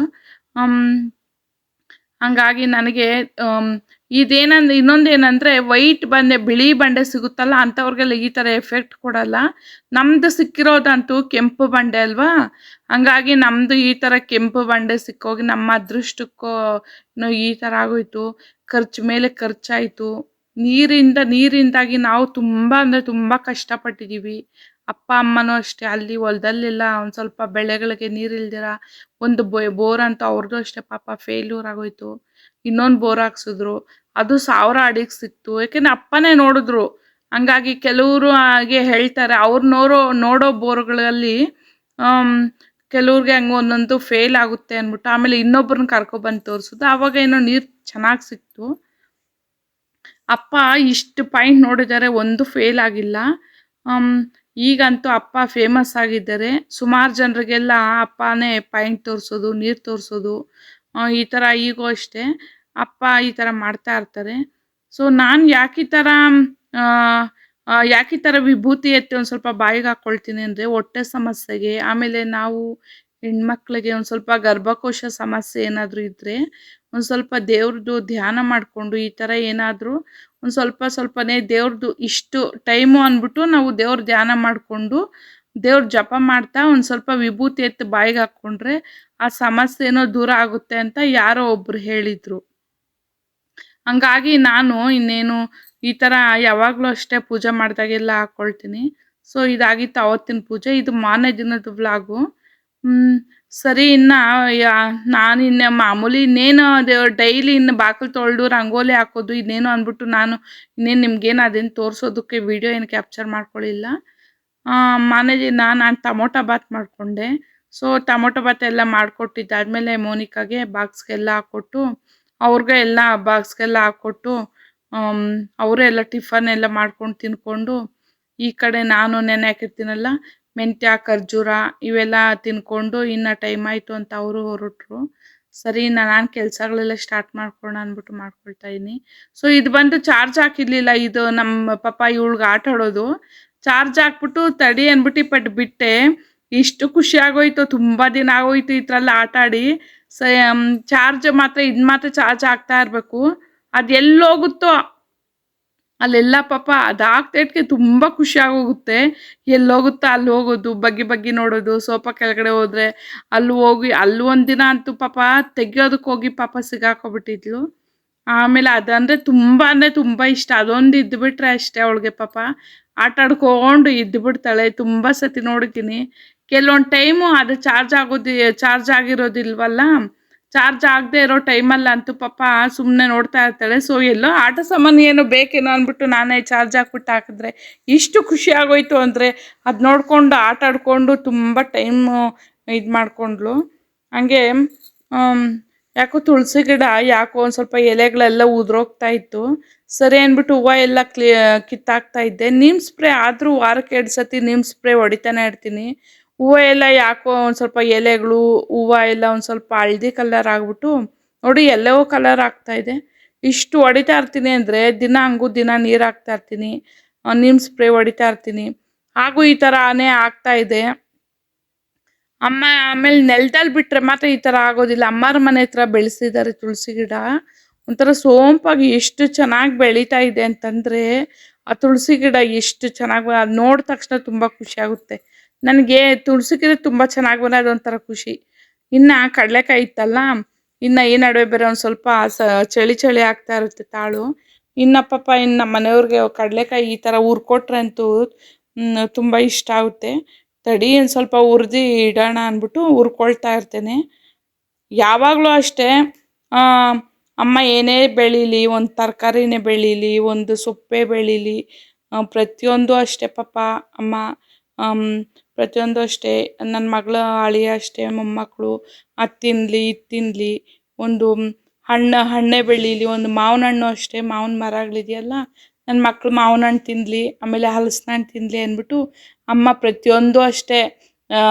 ಹಂಗಾಗಿ ನನಗೆ ಇನ್ನೊಂದೇನಂದ್ರೆ ವೈಟ್ ಬಿಳಿ ಬಂಡೆ ಸಿಗುತ್ತಲ್ಲ ಅಂಥವ್ರಿಗೆಲ್ಲ ಈ ಥರ ಎಫೆಕ್ಟ್ ಕೊಡಲ್ಲ. ನಮ್ದು ಸಿಕ್ಕಿರೋದಂತೂ ಕೆಂಪು ಬಂಡೆ ಅಲ್ವಾ, ಹಂಗಾಗಿ ನಮ್ದು ಈ ಥರ ಕೆಂಪು ಬಂಡೆ ಸಿಕ್ಕೋಗಿ ನಮ್ಮ ಅದೃಷ್ಟಕ್ಕೋ ಈ ಥರ ಆಗೋಯ್ತು. ಖರ್ಚು ಮೇಲೆ ಖರ್ಚಾಯಿತು. ನೀರಿಂದಾಗಿ ನಾವು ತುಂಬ ಅಂದರೆ ತುಂಬ ಕಷ್ಟಪಟ್ಟಿದ್ದೀವಿ. ಅಪ್ಪ ಅಮ್ಮನೂ ಅಷ್ಟೇ ಅಲ್ಲಿ ಹೊಲದಲ್ಲೆಲ್ಲ ಒಂದು ಸ್ವಲ್ಪ ಬೆಳೆಗಳಿಗೆ ನೀರಿಲ್ದಿರ ಒಂದು ಬೋರ್ ಅಂತ ಅವ್ರದ್ದು ಅಷ್ಟೇ ಪಾಪ ಫೇಲ್ಯೂರ್ ಆಗೋಯ್ತು. ಇನ್ನೊಂದು ಬೋರ್ ಹಾಕ್ಸಿದ್ರು, ಅದು 1000 ಅಡಿಗೆ ಸಿಕ್ತು. ಯಾಕೆಂದ್ರೆ ಅಪ್ಪನೇ ನೋಡಿದ್ರು. ಹಂಗಾಗಿ ಕೆಲವರು ಹಾಗೆ ಹೇಳ್ತಾರೆ, ಅವ್ರು ನೋಡೋ ಬೋರ್ಗಳಲ್ಲಿ ಕೆಲವ್ರಿಗೆ ಹಂಗೆ ಒಂದೊಂದು ಫೇಲ್ ಆಗುತ್ತೆ ಅಂದ್ಬಿಟ್ಟು ಆಮೇಲೆ ಇನ್ನೊಬ್ರನ್ನ ಕರ್ಕೊಬಂದು ತೋರಿಸಿದ್ರು. ಆವಾಗ ಏನೋ ನೀರು ಚೆನ್ನಾಗಿ ಸಿಕ್ತು. ಅಪ್ಪ ಇಷ್ಟು ಪಾಯಿಂಟ್ ನೋಡಿದ್ದಾರೆ, ಒಂದು ಫೇಲ್ ಆಗಿಲ್ಲ. ಈಗಂತೂ ಅಪ್ಪ ಫೇಮಸ್ ಆಗಿದ್ದಾರೆ. ಸುಮಾರು ಜನರಿಗೆಲ್ಲ ಅಪ್ಪನೇ ಪಾಯಿಂಟ್ ತೋರಿಸೋದು, ನೀರು ತೋರಿಸೋದು, ಈ ಥರ ಈಗೂ ಅಷ್ಟೇ ಅಪ್ಪ ಈ ಥರ ಮಾಡ್ತಾ ಇರ್ತಾರೆ. ಸೊ ನಾನು ಯಾಕೆ ಈ ಥರ ವಿಭೂತಿ ಎತ್ತಿ ಒಂದು ಸ್ವಲ್ಪ ಬಾಯಿಗೆ ಹಾಕ್ಕೊಳ್ತೀನಿ ಅಂದರೆ ಹೊಟ್ಟೆ ಸಮಸ್ಯೆಗೆ, ಆಮೇಲೆ ನಾವು ಹೆಣ್ಮಕ್ಳಿಗೆ ಒಂದು ಸ್ವಲ್ಪ ಗರ್ಭಕೋಶ ಸಮಸ್ಯೆ ಏನಾದರೂ ಇದ್ದರೆ ಒಂದು ಸ್ವಲ್ಪ ದೇವ್ರದ್ದು ಧ್ಯಾನ ಮಾಡಿಕೊಂಡು ಈ ಥರ ಏನಾದರೂ ಒಂದು ಸ್ವಲ್ಪನೇ ದೇವ್ರದ್ದು ಇಷ್ಟು ಟೈಮು ಅಂದ್ಬಿಟ್ಟು ನಾವು ದೇವ್ರ ಧ್ಯಾನ ಮಾಡಿಕೊಂಡು ದೇವ್ರ ಜಪ ಮಾಡ್ತಾ ಒಂದು ಸ್ವಲ್ಪ ವಿಭೂತಿ ಎತ್ತು ಬಾಯಿಗೆ ಹಾಕ್ಕೊಂಡ್ರೆ ಆ ಸಮಸ್ಯೆ ಏನೋ ದೂರ ಆಗುತ್ತೆ ಅಂತ ಯಾರೋ ಒಬ್ರು ಹೇಳಿದರು. ಹಂಗಾಗಿ ನಾನು ಇನ್ನೇನು ಈ ಥರ ಯಾವಾಗಲೂ ಅಷ್ಟೇ ಪೂಜೆ ಮಾಡಿದಾಗೆಲ್ಲ ಹಾಕ್ಕೊಳ್ತೀನಿ. ಸೊ ಇದಾಗಿತ್ತು ಅವತ್ತಿನ ಪೂಜೆ. ಇದು ಮಾರನೇ ದಿನದ ವ್ಲಾಗು. ಸರಿ, ನಾನಿನ್ನು ಮಾಮೂಲಿ ಇನ್ನೇನು ಡೈಲಿ ಇನ್ನು ಬಾಗಿಲು ತೊಳೆದು ರಂಗೋಲಿ ಹಾಕೋದು ಇನ್ನೇನು ಅಂದ್ಬಿಟ್ಟು ನಾನು ನಿಮ್ಗೇನು ಅದೇನು ತೋರಿಸೋದಕ್ಕೆ ವಿಡಿಯೋ ಏನು ಕ್ಯಾಪ್ಚರ್ ಮಾಡ್ಕೊಳ್ಳಿಲ್ಲ. ಮಾರನೇ ದಿನ ನಾನು ಟೊಮೊಟೊ ಬಾತ್ ಮಾಡಿಕೊಂಡೆ. ಸೊ ಟೊಮೊಟೊ ಬಾತ್ ಎಲ್ಲ ಮಾಡಿಕೊಟ್ಟಿದ್ದಾದ್ಮೇಲೆ ಮೋನಿಕಾಗೆ ಬಾಕ್ಸ್ಗೆಲ್ಲ ಹಾಕ್ಕೊಟ್ಟು ಅವ್ರಿಗೆ ಎಲ್ಲ ಬಾಕ್ಸ್ಗೆಲ್ಲ ಹಾಕ್ಕೊಟ್ಟು ಅವರೇ ಎಲ್ಲ ಟಿಫನ್ ಎಲ್ಲ ಮಾಡ್ಕೊಂಡು ತಿನ್ಕೊಂಡು ಈ ಕಡೆ ನಾನು ನೆನೆ ಹಾಕಿರ್ತೀನಲ್ಲ ಮೆಂತ್ಯ ಖರ್ಜೂರ ಇವೆಲ್ಲ ತಿನ್ಕೊಂಡು ಇನ್ನು ಟೈಮ್ ಆಯಿತು ಅಂತ ಅವರು ಹೊರಟರು. ಸರಿ, ನಾನು ಕೆಲಸಗಳೆಲ್ಲ ಸ್ಟಾರ್ಟ್ ಮಾಡ್ಕೊಳ್ಳೋಣ ಅಂದ್ಬಿಟ್ಟು ಮಾಡ್ಕೊಳ್ತಾ ಇದ್ದೀನಿ. ಸೊ ಇದು ಬಂದು ಚಾರ್ಜ್ ಹಾಕಿರ್ಲಿಲ್ಲ. ಇದು ನಮ್ಮ ಪಾಪ ಇವಳಿಗೆ ಆಟ ಆಡೋದು. ಚಾರ್ಜ್ ಹಾಕ್ಬಿಟ್ಟು ತಡಿ ಅಂದ್ಬಿಟ್ಟು ಬಿಟ್ಟೆ. ಇಷ್ಟು ಖುಷಿ ಆಗೋಯ್ತು, ತುಂಬ ದಿನ ಆಗೋಯ್ತು ಈ ಥರ ಎಲ್ಲ ಆಟ ಆಡಿ. ಚಾರ್ಜ್ ಮಾತ್ರ ಚಾರ್ಜ್ ಆಗ್ತಾ ಇರಬೇಕು. ಅದು ಎಲ್ಲೋಗುತ್ತೋ ಅಲ್ಲೆಲ್ಲ ಪಾಪ ಅದಾಗ್ತೈಟ್ಗೆ ತುಂಬ ಖುಷಿ ಆಗೋಗುತ್ತೆ. ಎಲ್ಲೋಗುತ್ತೋ ಅಲ್ಲಿ ಹೋಗೋದು, ಬಗ್ಗಿ ನೋಡೋದು. ಸೋಫಾ ಕೆಳಗಡೆ ಹೋದರೆ ಅಲ್ಲಿ ಹೋಗಿ ಅಲ್ಲಿ ಒಂದಿನ ಅಂತೂ ಪಾಪ ತೆಗಿಯೋದಕ್ಕೆ ಹೋಗಿ ಪಾಪ ಸಿಗಾಕೊಬಿಟ್ಟಿದ್ಲು. ಆಮೇಲೆ ಅದಂದರೆ ತುಂಬ ಇಷ್ಟ. ಅದೊಂದು ಇದ್ದುಬಿಟ್ರೆ ಅಷ್ಟೇ ಅವಳಿಗೆ ಪಾಪ ಆಟ ಆಡ್ಕೊಂಡು ಇದ್ದುಬಿಡ್ತಾಳೆ. ತುಂಬ ಸತಿ ನೋಡಿದ್ದೀನಿ. ಕೆಲವೊಂದು ಟೈಮು ಅದು ಚಾರ್ಜ್ ಆಗಿರೋದಿಲ್ವಲ್ಲ, ಚಾರ್ಜ್ ಆಗದೆ ಇರೋ ಟೈಮಲ್ಲಂತೂ ಪಾಪ ಸುಮ್ಮನೆ ನೋಡ್ತಾ ಇರ್ತಾಳೆ. ಸೊ ಎಲ್ಲೋ ಆಟ ಸಾಮಾನು ಏನೋ ಬೇಕೇನೋ ಅಂದ್ಬಿಟ್ಟು ನಾನೇ ಚಾರ್ಜ್ ಹಾಕಿದ್ರೆ ಇಷ್ಟು ಖುಷಿ ಆಗೋಯ್ತು ಅಂದರೆ ಅದು ನೋಡಿಕೊಂಡು ಆಟ ಆಡ್ಕೊಂಡು ತುಂಬ ಟೈಮು ಇದು ಮಾಡಿಕೊಂಡ್ಳು. ಹಂಗೆ ಯಾಕೋ ತುಳಸಿ ಗಿಡ ಯಾಕೋ ಒಂದು ಸ್ವಲ್ಪ ಎಲೆಗಳೆಲ್ಲ ಉದುರೋಗ್ತಾ ಇತ್ತು. ಸರಿ ಅಂದ್ಬಿಟ್ಟು ಹೂವು ಎಲ್ಲ ಕಿತ್ತಾಕ್ತಾ ಇದ್ದೆ. ನೀಮ್ ಸ್ಪ್ರೇ ಆದರೂ ವಾರಕ್ಕೆ 2 ಸತಿ ನೀಮ್ ಸ್ಪ್ರೇ ಹೊಡಿತಾನೆ ಇರ್ತೀನಿ. ಹೂವು ಎಲ್ಲ ಯಾಕೋ ಒಂದು ಸ್ವಲ್ಪ ಎಲೆಗಳು ಹೂವು ಎಲ್ಲ ಒಂದು ಸ್ವಲ್ಪ ಹಳದಿ ಕಲರ್ ಆಗ್ಬಿಟ್ಟು ನೋಡಿ ಎಲ್ಲವೋ ಕಲರ್ ಆಗ್ತಾಯಿದೆ. ಇಷ್ಟು ಹೊಡಿತಾ ಇರ್ತೀನಿ ಅಂದರೆ ದಿನ ನೀರು ಹಾಕ್ತಾ ಇರ್ತೀನಿ, ನೀಮ್ ಸ್ಪ್ರೇ ಹೊಡಿತಾ ಇರ್ತೀನಿ. ಹಾಗೂ ಈ ಥರನೇ ಆಗ್ತಾಯಿದೆ. ಆಮೇಲೆ ನೆಲದಲ್ಲಿ ಬಿಟ್ಟರೆ ಮಾತ್ರ ಈ ಥರ ಆಗೋದಿಲ್ಲ. ಅಮ್ಮರ ಮನೆ ಹತ್ರ ಬೆಳೆಸಿದ್ದಾರೆ ತುಳಸಿ ಗಿಡ. ಒಂಥರ ಸೋಂಪಾಗಿ ಎಷ್ಟು ಚೆನ್ನಾಗಿ ಬೆಳೀತಾ ಇದೆ ಅಂತಂದರೆ ಆ ತುಳಸಿ ಗಿಡ ಎಷ್ಟು ಚೆನ್ನಾಗಿ ಅದು ನೋಡಿದ ತಕ್ಷಣ ತುಂಬ ಖುಷಿ ಆಗುತ್ತೆ. ನನಗೆ ತುಳಸಿ ಗಿಡ ತುಂಬ ಚೆನ್ನಾಗಿ ಬಂದರೆ ಅದೊಂಥರ ಖುಷಿ. ಇನ್ನು ಕಡಲೆಕಾಯಿ ಇತ್ತಲ್ಲ, ಇನ್ನು ಈ ನಡುವೆ ಬೇರೆ ಒಂದು ಸ್ವಲ್ಪ ಚಳಿ ಆಗ್ತಾ ಇರುತ್ತೆ ತಾಳು. ಇನ್ನು ಪಾಪ ನಮ್ಮ ಮನೆಯವ್ರಿಗೆ ಕಡಲೆಕಾಯಿ ಈ ಥರ ಹುರ್ಕೊಟ್ರೆ ಅಂತೂ ತುಂಬ ಇಷ್ಟ ಆಗುತ್ತೆ. ತಡಿ ಒಂದು ಸ್ವಲ್ಪ ಹುರಿದು ಇಡೋಣ ಅಂದ್ಬಿಟ್ಟು ಹುರ್ಕೊಳ್ತಾ ಇರ್ತೇನೆ. ಯಾವಾಗಲೂ ಅಷ್ಟೇ ಅಮ್ಮ ಏನೇ ಬೆಳೀಲಿ, ಒಂದು ತರಕಾರಿನೇ ಬೆಳೀಲಿ, ಒಂದು ಸೊಪ್ಪೇ ಬೆಳೀಲಿ, ಪ್ರತಿಯೊಂದು ಅಷ್ಟೇ ಪಾಪ ಅಮ್ಮ ಪ್ರತಿಯೊಂದು ಅಷ್ಟೇ. ನನ್ನ ಮಗಳ ಅಳಿಯ ಅಷ್ಟೇ, ಮೊಮ್ಮಕ್ಕಳು ಅದು ತಿನ್ನಲಿ ಇದು ತಿನ್ನಲಿ, ಒಂದು ಹಣ್ಣೇ ಬೆಳೀಲಿ, ಒಂದು ಮಾವಿನ ಹಣ್ಣು ಅಷ್ಟೇ, ಮಾವಿನ ಮರಗಳಿದೆಯಲ್ಲ ನನ್ನ ಮಕ್ಕಳು ಮಾವಿನ ಹಣ್ಣು ತಿನ್ನಲಿ, ಆಮೇಲೆ ಹಲಸಿನ ಹಣ್ಣು ತಿನ್ನಲಿ ಅಂದ್ಬಿಟ್ಟು ಅಮ್ಮ ಪ್ರತಿಯೊಂದು ಅಷ್ಟೇ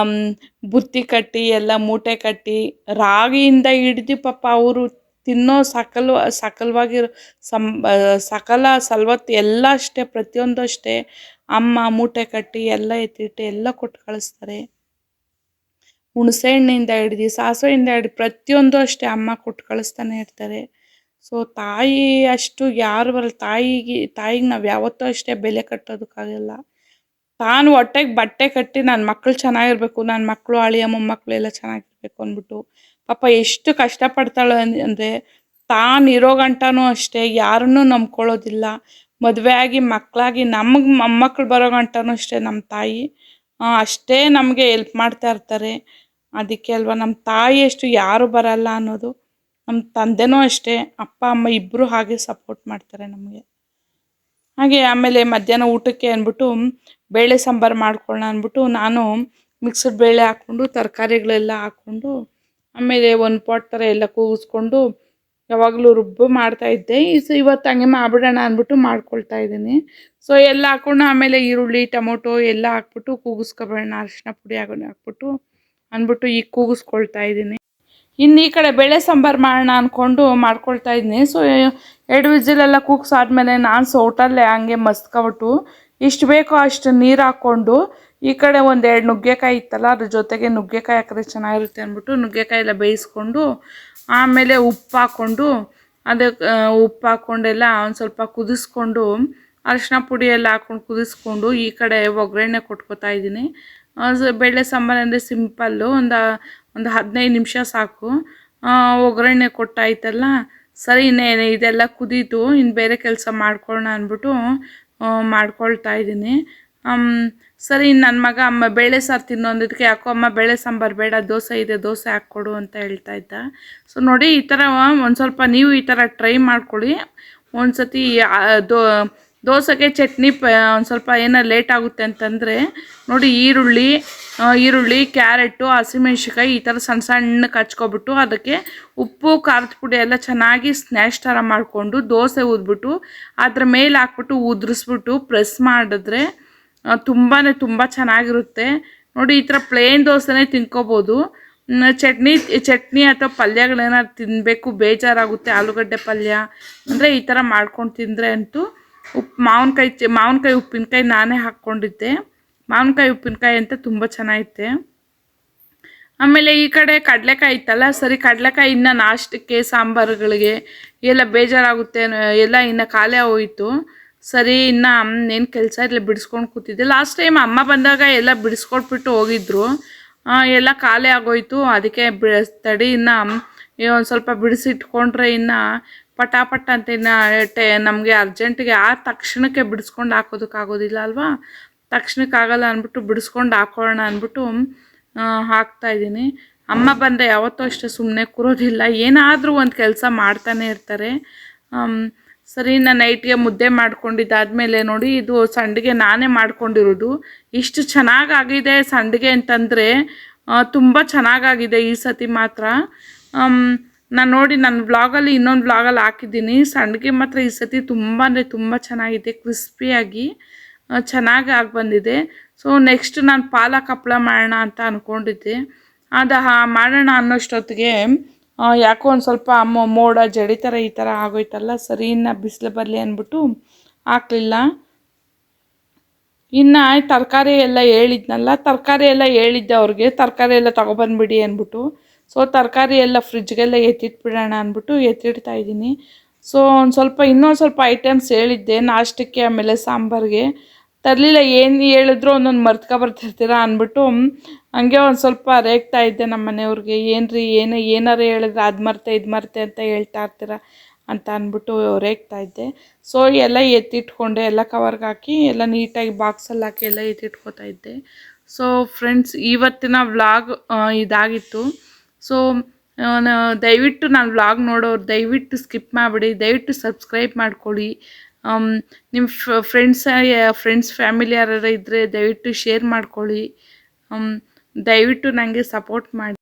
ಬುತ್ತಿ ಕಟ್ಟಿ ಎಲ್ಲ ಮೂಟೆ ಕಟ್ಟಿ ರಾಗಿಯಿಂದ ಹಿಡ್ದು ಪಾಪ ಅವರು ತಿನ್ನೋ ಸಕಲವಾಗಿರೋ ಸಕಲ ಸಲ್ವತ್ತು ಎಲ್ಲ ಅಷ್ಟೇ, ಪ್ರತಿಯೊಂದು ಅಷ್ಟೇ ಅಮ್ಮ ಮೂಟೆ ಕಟ್ಟಿ ಎಲ್ಲ ಎತ್ತಿಟ್ಟು ಎಲ್ಲ ಕೊಟ್ಟು ಕಳಿಸ್ತಾರೆ. ಹುಣಸೆ ಹಣ್ಣಿಂದ ಹಿಡ್ದು ಸಾಸಿವೆಯಿಂದ ಹಿಡ್ದು ಪ್ರತಿಯೊಂದು ಅಷ್ಟೇ ಅಮ್ಮ ಕೊಟ್ಟು ಕಳಿಸ್ತಾನೆ ಇರ್ತಾರೆ. ಸೊ ತಾಯಿ ಅಷ್ಟು ಯಾರು ಬರಲ್ಲ. ತಾಯಿಗೆ ನಾವು ಯಾವತ್ತೂ ಅಷ್ಟೇ ಬೆಲೆ ಕಟ್ಟೋದಕ್ಕಾಗಲ್ಲ. ತಾನು ಹೊಟ್ಟೆಗೆ ಬಟ್ಟೆ ಕಟ್ಟಿ ನನ್ನ ಮಕ್ಕಳು ಚೆನ್ನಾಗಿರ್ಬೇಕು, ನನ್ನ ಮಕ್ಕಳು ಅಳಿಯ ಮೊಮ್ಮಕ್ಕಳು ಎಲ್ಲ ಚೆನ್ನಾಗಿರ್ಬೇಕು ಅಂದ್ಬಿಟ್ಟು ಪಾಪ ಎಷ್ಟು ಕಷ್ಟಪಡ್ತಾಳೆ ಅಂದರೆ, ತಾನು ಇರೋ ಗಂಟನೂ ಅಷ್ಟೇ ಯಾರನ್ನೂ ನಂಬ್ಕೊಳ್ಳೋದಿಲ್ಲ. ಮದುವೆ ಆಗಿ ಮಕ್ಕಳಾಗಿ ನಮಗೆ ಮೊಮ್ಮಕ್ಕಳು ಬರೋ ಗಂಟನೂ ಅಷ್ಟೇ ನಮ್ಮ ತಾಯಿ ಅಷ್ಟೇ ನಮಗೆ ಎಲ್ಪ್ ಮಾಡ್ತಾ ಇರ್ತಾರೆ. ಅದಕ್ಕೆ ಅಲ್ವಾ ನಮ್ಮ ತಾಯಿ ಅಷ್ಟು ಯಾರು ಬರಲ್ಲ ಅನ್ನೋದು. ನಮ್ಮ ತಂದೆನೂ ಅಷ್ಟೇ, ಅಪ್ಪ ಅಮ್ಮ ಇಬ್ಬರು ಹಾಗೆ ಸಪೋರ್ಟ್ ಮಾಡ್ತಾರೆ ನಮಗೆ. ಹಾಗೆ ಆಮೇಲೆ ಮಧ್ಯಾಹ್ನ ಊಟಕ್ಕೆ ಅಂದ್ಬಿಟ್ಟು ಬೇಳೆ ಸಾಂಬಾರು ಮಾಡ್ಕೊಳ್ಳೋಣ ಅಂದ್ಬಿಟ್ಟು ನಾನು ಮಿಕ್ಸಡ್ ಬೇಳೆ ಹಾಕ್ಕೊಂಡು ತರಕಾರಿಗಳೆಲ್ಲ ಹಾಕ್ಕೊಂಡು ಆಮೇಲೆ ಒಂದು ಪಾಟ್ ಥರ ಎಲ್ಲ ಕೂಗಿಸ್ಕೊಂಡು ಯಾವಾಗಲೂ ರುಬ್ಬು ಮಾಡ್ತಾಯಿದ್ದೆ. ಇವತ್ತು ಹಂಗೆ ಮಾಡ್ಬಿಡೋಣ ಅಂದ್ಬಿಟ್ಟು ಮಾಡ್ಕೊಳ್ತಾ ಇದ್ದೀನಿ. ಸೊ ಎಲ್ಲ ಹಾಕ್ಕೊಂಡು ಆಮೇಲೆ ಈರುಳ್ಳಿ ಟೊಮೊಟೊ ಎಲ್ಲ ಹಾಕ್ಬಿಟ್ಟು ಕೂಗಿಸ್ಕೊಬೇಡ, ಅರಿಶಿನ ಪುಡಿ ಹಾಕ್ಬಿಟ್ಟು ಅಂದ್ಬಿಟ್ಟು ಈಗ ಕೂಗಿಸ್ಕೊಳ್ತಾ ಇದ್ದೀನಿ. ಇನ್ನು ಈ ಕಡೆ ಬೇಳೆ ಸಾಂಬಾರು ಮಾಡೋಣ ಅಂದ್ಕೊಂಡು ಮಾಡ್ಕೊಳ್ತಾ ಇದ್ದೀನಿ. ಸೊ 2 ವಿಸಿಲೆಲ್ಲ ಕೂಗ್ಸಾದ್ಮೇಲೆ ನಾನು ಸೌಟಲ್ಲೇ ಹಂಗೆ ಮಸ್ತ್ಕೊಬಿಟ್ಟು ಇಷ್ಟು ಬೇಕೋ ಅಷ್ಟು ನೀರು ಹಾಕ್ಕೊಂಡು ಈ ಕಡೆ 1-2 ನುಗ್ಗೆಕಾಯಿ ಇತ್ತಲ್ಲ, ಅದ್ರ ಜೊತೆಗೆ ನುಗ್ಗೆಕಾಯಿ ಹಾಕಿದ್ರೆ ಚೆನ್ನಾಗಿರುತ್ತೆ ಅಂದ್ಬಿಟ್ಟು ನುಗ್ಗೆಕಾಯಿ ಎಲ್ಲ ಬೇಯಿಸ್ಕೊಂಡು ಆಮೇಲೆ ಉಪ್ಪು ಹಾಕ್ಕೊಂಡು ಅದಕ್ಕೆ ಉಪ್ಪು ಹಾಕ್ಕೊಂಡೆಲ್ಲ ಒಂದು ಸ್ವಲ್ಪ ಕುದಿಸ್ಕೊಂಡು ಅರಿಶಿನ ಪುಡಿ ಎಲ್ಲ ಹಾಕ್ಕೊಂಡು ಕುದಿಸ್ಕೊಂಡು ಈ ಕಡೆ ಒಗ್ಗರಣೆ ಕೊಟ್ಕೊತಾ ಇದ್ದೀನಿ. ಬೇಳೆ ಸಾಂಬಾರು ಅಂದರೆ ಸಿಂಪಲ್ಲು, ಒಂದು 15 ನಿಮಿಷ ಸಾಕು. ಒಗ್ಗರಣೆ ಕೊಟ್ಟಾಯ್ತಲ್ಲ, ಸರಿ ಇನ್ನೇನು ಇದೆಲ್ಲ ಕುದೀತು, ಇನ್ನು ಬೇರೆ ಕೆಲಸ ಮಾಡ್ಕೊಳ್ಳೋಣ ಅಂದ್ಬಿಟ್ಟು ಮಾಡ್ಕೊಳ್ತಾ ಇದ್ದೀನಿ. ಸರಿ ನನ್ನ ಮಗ ಅಮ್ಮ ಬೇಳೆ ಸಾರು ತಿನ್ನೋ ಅಂದಿದ್ದಕ್ಕೆ, ಯಾಕೋ ಅಮ್ಮ ಬೇಳೆ ಸಾಂಬಾರು ಬೇಡ, ದೋಸೆ ಇದೆ ದೋಸೆ ಹಾಕ್ಕೊಡು ಅಂತ ಹೇಳ್ತಾ ಇದ್ದ. ಸೊ ನೋಡಿ ಈ ಥರ ಒಂದು ಸ್ವಲ್ಪ ನೀವು ಈ ಥರ ಟ್ರೈ ಮಾಡ್ಕೊಳ್ಳಿ. ಒಂದು ಸತಿ ದೋಸೆಗೆ ಚಟ್ನಿ ಒಂದು ಸ್ವಲ್ಪ ಏನೋ ಲೇಟ್ ಆಗುತ್ತೆ ಅಂತಂದರೆ ನೋಡಿ ಈರುಳ್ಳಿ ಕ್ಯಾರೆಟು ಹಸಿಮೆಣ್ಸಿಕಾಯಿ ಈ ಥರ ಸಣ್ಣ ಸಣ್ಣಕ್ಕೆ ಹಚ್ಕೊಬಿಟ್ಟು ಅದಕ್ಕೆ ಉಪ್ಪು ಖಾರದ ಪುಡಿ ಎಲ್ಲ ಚೆನ್ನಾಗಿ ಸ್ನ್ಯಾಶ್ ಥರ ಮಾಡಿಕೊಂಡು ದೋಸೆ ಊದ್ಬಿಟ್ಟು ಅದ್ರ ಮೇಲೆ ಹಾಕ್ಬಿಟ್ಟು ಉದುರಿಸ್ಬಿಟ್ಟು ಪ್ರೆಸ್ ಮಾಡಿದ್ರೆ ತುಂಬ ಚೆನ್ನಾಗಿರುತ್ತೆ. ನೋಡಿ ಈ ಥರ ಪ್ಲೇನ್ ದೋಸೆನೇ ತಿನ್ಕೋಬೋದು. ಚಟ್ನಿ ಅಥವಾ ಪಲ್ಯಗಳೇನಾದ್ರು ತಿನ್ನಬೇಕು ಬೇಜಾರಾಗುತ್ತೆ, ಆಲೂಗಡ್ಡೆ ಪಲ್ಯ ಅಂದರೆ ಈ ಥರ ಮಾಡ್ಕೊಂಡು ತಿಂದರೆ ಅಂತೂ ಮಾವಿನಕಾಯಿ ಉಪ್ಪಿನಕಾಯಿ ನಾನೇ ಹಾಕ್ಕೊಂಡಿದ್ದೆ. ಮಾವಿನಕಾಯಿ ಉಪ್ಪಿನಕಾಯಿ ಅಂತ ತುಂಬ ಚೆನ್ನಾಗಿತ್ತೆ. ಆಮೇಲೆ ಈ ಕಡೆ ಕಡಲೆಕಾಯಿ ಇತ್ತಲ್ಲ, ಸರಿ ಕಡಲೆಕಾಯಿ ಇನ್ನು ನಾಷ್ಟಕ್ಕೆ ಸಾಂಬಾರುಗಳಿಗೆ ಎಲ್ಲ ಬೇಜಾರಾಗುತ್ತೆ, ಎಲ್ಲ ಇನ್ನು ಖಾಲಿ ಹೋಯಿತು. ಸರಿ ಇನ್ನು ಏನು ಕೆಲಸ ಇಲ್ಲ ಬಿಡಿಸ್ಕೊಂಡು ಕೂತಿದ್ದೆ. ಲಾಸ್ಟ್ ಟೈಮ್ ಅಮ್ಮ ಬಂದಾಗ ಎಲ್ಲ ಬಿಡಿಸ್ಕೊಟ್ಬಿಟ್ಟು ಹೋಗಿದ್ರು, ಎಲ್ಲ ಖಾಲಿ ಆಗೋಯ್ತು. ಅದಕ್ಕೆ ತಡಿ ಇನ್ನು ಒಂದು ಸ್ವಲ್ಪ ಬಿಡಿಸಿಟ್ಕೊಂಡ್ರೆ ಇನ್ನು ಪಟಾಪಟ ಅಂತ ಇನ್ನು ನಮಗೆ ಅರ್ಜೆಂಟಿಗೆ ತಕ್ಷಣಕ್ಕೆ ಬಿಡಿಸ್ಕೊಂಡು ಹಾಕೋದಕ್ಕಾಗೋದಿಲ್ಲ ಅಲ್ವಾ, ತಕ್ಷಣಕ್ಕೆ ಆಗಲ್ಲ ಅಂದ್ಬಿಟ್ಟು ಬಿಡಿಸ್ಕೊಂಡು ಹಾಕೊಳ್ಳೋಣ ಅಂದ್ಬಿಟ್ಟು ಹಾಕ್ತಾಯಿದ್ದೀನಿ. ಅಮ್ಮ ಬಂದರೆ ಯಾವತ್ತೂ ಅಷ್ಟೇ ಸುಮ್ಮನೆ ಕೂರೋದಿಲ್ಲ, ಏನಾದರೂ ಒಂದು ಕೆಲಸ ಮಾಡ್ತಾನೆ ಇರ್ತಾರೆ. ಸರಿ ನಾನು ನೈಟ್ಗೆ ಮುದ್ದೆ ಮಾಡ್ಕೊಂಡಿದ್ದಾದಮೇಲೆ ನೋಡಿ ಇದು ಸಂಡಿಗೆ ನಾನೇ ಮಾಡ್ಕೊಂಡಿರೋದು. ಇಷ್ಟು ಚೆನ್ನಾಗಾಗಿದೆ ಸಂಡಿಗೆ ಅಂತಂದರೆ ತುಂಬ ಚೆನ್ನಾಗಾಗಿದೆ ಈ ಸತಿ ಮಾತ್ರ. ನಾನು ನೋಡಿ ನನ್ನ ವ್ಲಾಗಲ್ಲಿ ಇನ್ನೊಂದು ವ್ಲಾಗಲ್ಲಿ ಹಾಕಿದ್ದೀನಿ. ಸಂಡಿಗೆ ಮಾತ್ರ ಈ ಸತಿ ತುಂಬ ಅಂದರೆ ತುಂಬ ಚೆನ್ನಾಗಿದೆ, ಕ್ರಿಸ್ಪಿಯಾಗಿ ಚೆನ್ನಾಗಿ ಆಗಿ ಬಂದಿದೆ. ಸೊ ನೆಕ್ಸ್ಟ್ ನಾನು ಪಾಲಕ್ ಹಪ್ಪಳ ಮಾಡೋಣ ಅಂತ ಅಂದ್ಕೊಂಡಿದ್ದೆ. ಅದು ಮಾಡೋಣ ಅನ್ನೋಷ್ಟೊತ್ತಿಗೆ ಯಾಕೋ ಒಂದು ಸ್ವಲ್ಪ ಮೋಡ ಜಡಿ ಥರ ಈ ಥರ ಆಗೋಯ್ತಲ್ಲ, ಸರಿ ಇನ್ನು ಬಿಸಿಲು ಬರಲಿ ಅಂದ್ಬಿಟ್ಟು ಹಾಕಲಿಲ್ಲ. ಇನ್ನು ತರಕಾರಿ ಎಲ್ಲ ಹೇಳಿದ್ದೆ ಅವ್ರಿಗೆ, ತರಕಾರಿ ಎಲ್ಲ ತೊಗೊಬಂದ್ಬಿಡಿ ಅಂದ್ಬಿಟ್ಟು. ಸೊ ತರಕಾರಿ ಎಲ್ಲ ಫ್ರಿಜ್ಗೆಲ್ಲ ಎತ್ತಿಟ್ಬಿಡೋಣ ಅಂದ್ಬಿಟ್ಟು ಎತ್ತಿಡ್ತಾ ಇದ್ದೀನಿ. ಸೊ ಇನ್ನೊಂದು ಸ್ವಲ್ಪ ಐಟಮ್ಸ್ ಹೇಳಿದ್ದೆ ನಾಷ್ಟಕ್ಕೆ ಆಮೇಲೆ ಸಾಂಬಾರಿಗೆ ತರಲಿಲ್ಲ. ಏನು ಹೇಳಿದ್ರು ಒಂದೊಂದು ಬರ್ತಿರ್ತೀರ ಅಂದ್ಬಿಟ್ಟು ಹಂಗೆ ಒಂದು ಸ್ವಲ್ಪ ರೇಗ್ತಾ ಇದ್ದೆ ನಮ್ಮ ಮನೆಯವ್ರಿಗೆ. ಏನಾರು ಹೇಳಿದ್ರೆ ಅದು ಮರ್ತೆ ಅಂತ ಹೇಳ್ತಾ ಇರ್ತೀರ ಅಂತ ಅಂದ್ಬಿಟ್ಟು ರೇಗ್ತಾ ಇದ್ದೆ. ಸೊ ಎಲ್ಲ ಎತ್ತಿಟ್ಕೊಂಡೆ, ಎಲ್ಲ ಕವರ್ಗೆ ಹಾಕಿ ಎಲ್ಲ ನೀಟಾಗಿ ಬಾಕ್ಸಲ್ಲಿ ಹಾಕಿ ಎಲ್ಲ ಎತ್ತಿಟ್ಕೊತಾ ಇದ್ದೆ. ಸೊ ಫ್ರೆಂಡ್ಸ್ ಇವತ್ತಿನ ವ್ಲಾಗ್ ಇದಾಗಿತ್ತು. ಸೊ ದಯವಿಟ್ಟು ನಾನು ವ್ಲಾಗ್ ನೋಡೋರು ದಯವಿಟ್ಟು ಸ್ಕಿಪ್ ಮಾಡಿಬಿಡಿ, ದಯವಿಟ್ಟು ಸಬ್ಸ್ಕ್ರೈಬ್ ಮಾಡ್ಕೊಳ್ಳಿ. ನಿಮ್ಮ ಫ್ರೆಂಡ್ಸ್ ಫ್ಯಾಮಿಲಿ ಯಾರು ಇದ್ದರೆ ದಯವಿಟ್ಟು ಶೇರ್ ಮಾಡ್ಕೊಳ್ಳಿ. ದಯವಿಟ್ಟು ನನಗೆ ಸಪೋರ್ಟ್ ಮಾಡಿ.